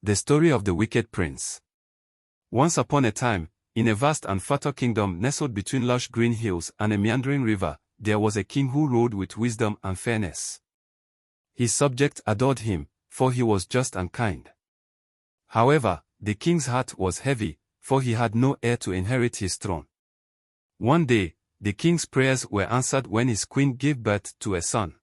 The story of the wicked prince. Once upon a time, in a vast and fertile kingdom nestled between lush green hills and a meandering river, there was a king who ruled with wisdom and fairness. His subjects adored him, for he was just and kind. However, the king's heart was heavy, for he had no heir to inherit his throne. One day, the king's prayers were answered when his queen gave birth to a son.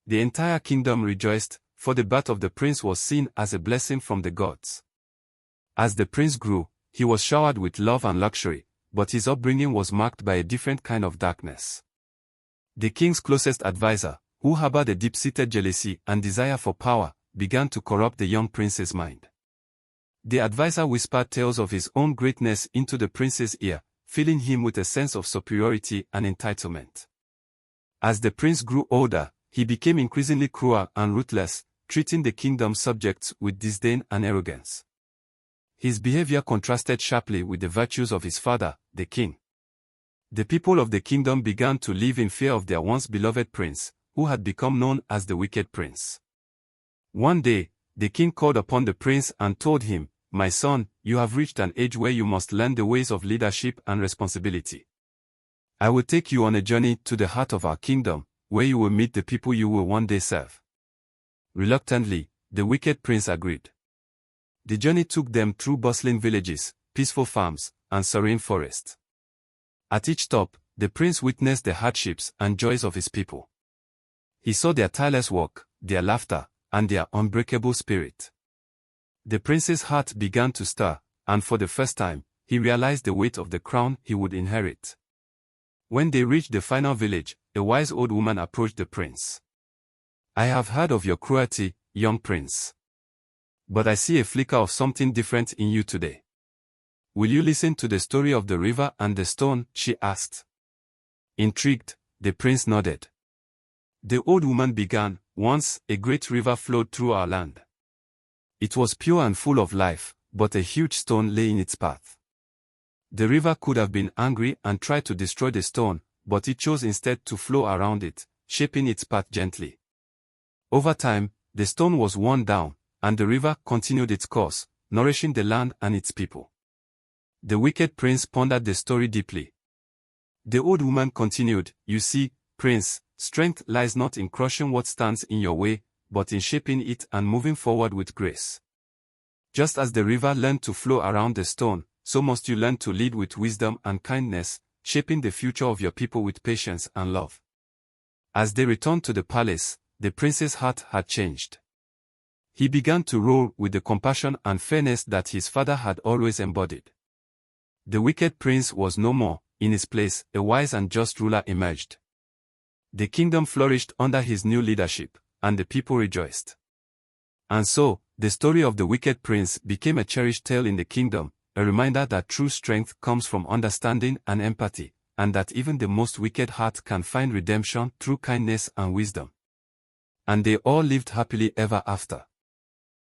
The entire kingdom rejoiced, for the birth of the prince was seen as a blessing from the gods. As the prince grew, he was showered with love and luxury, but his upbringing was marked by a different kind of darkness. The king's closest advisor, who harbored a deep-seated jealousy and desire for power, began to corrupt the young prince's mind. The advisor whispered tales of his own greatness into the prince's ear, filling him with a sense of superiority and entitlement. As the prince grew older, he became increasingly cruel and ruthless, treating the kingdom's subjects with disdain and arrogance. His behavior contrasted sharply with the virtues of his father, the king. The people of the kingdom began to live in fear of their once beloved prince, who had become known as the wicked prince. One day, the king called upon the prince and told him, "My son, you have reached an age where you must learn the ways of leadership and responsibility. I will take you on a journey to the heart of our kingdom, where you will meet the people you will one day serve." Reluctantly, the wicked prince agreed. The journey took them through bustling villages, peaceful farms, and serene forests. At each stop, the prince witnessed the hardships and joys of his people. He saw their tireless work, their laughter, and their unbreakable spirit. The prince's heart began to stir, and for the first time, he realized the weight of the crown he would inherit. When they reached the final village, a wise old woman approached the prince. "I have heard of your cruelty, young prince. But I see a flicker of something different in you today. Will you listen to the story of the river and the stone?" she asked. Intrigued, the prince nodded. The old woman began, "Once, a great river flowed through our land. It was pure and full of life, but a huge stone lay in its path. The river could have been angry and tried to destroy the stone, but it chose instead to flow around it, shaping its path gently. Over time, the stone was worn down, and the river continued its course, nourishing the land and its people." The wicked prince pondered the story deeply. The old woman continued, "You see, prince, strength lies not in crushing what stands in your way, but in shaping it and moving forward with grace. Just as the river learned to flow around the stone, so must you learn to lead with wisdom and kindness, shaping the future of your people with patience and love." As they returned to the palace, the prince's heart had changed. He began to rule with the compassion and fairness that his father had always embodied. The wicked prince was no more. In his place, a wise and just ruler emerged. The kingdom flourished under his new leadership, and the people rejoiced. And so, the story of the wicked prince became a cherished tale in the kingdom, a reminder that true strength comes from understanding and empathy, and that even the most wicked heart can find redemption through kindness and wisdom. And they all lived happily ever after.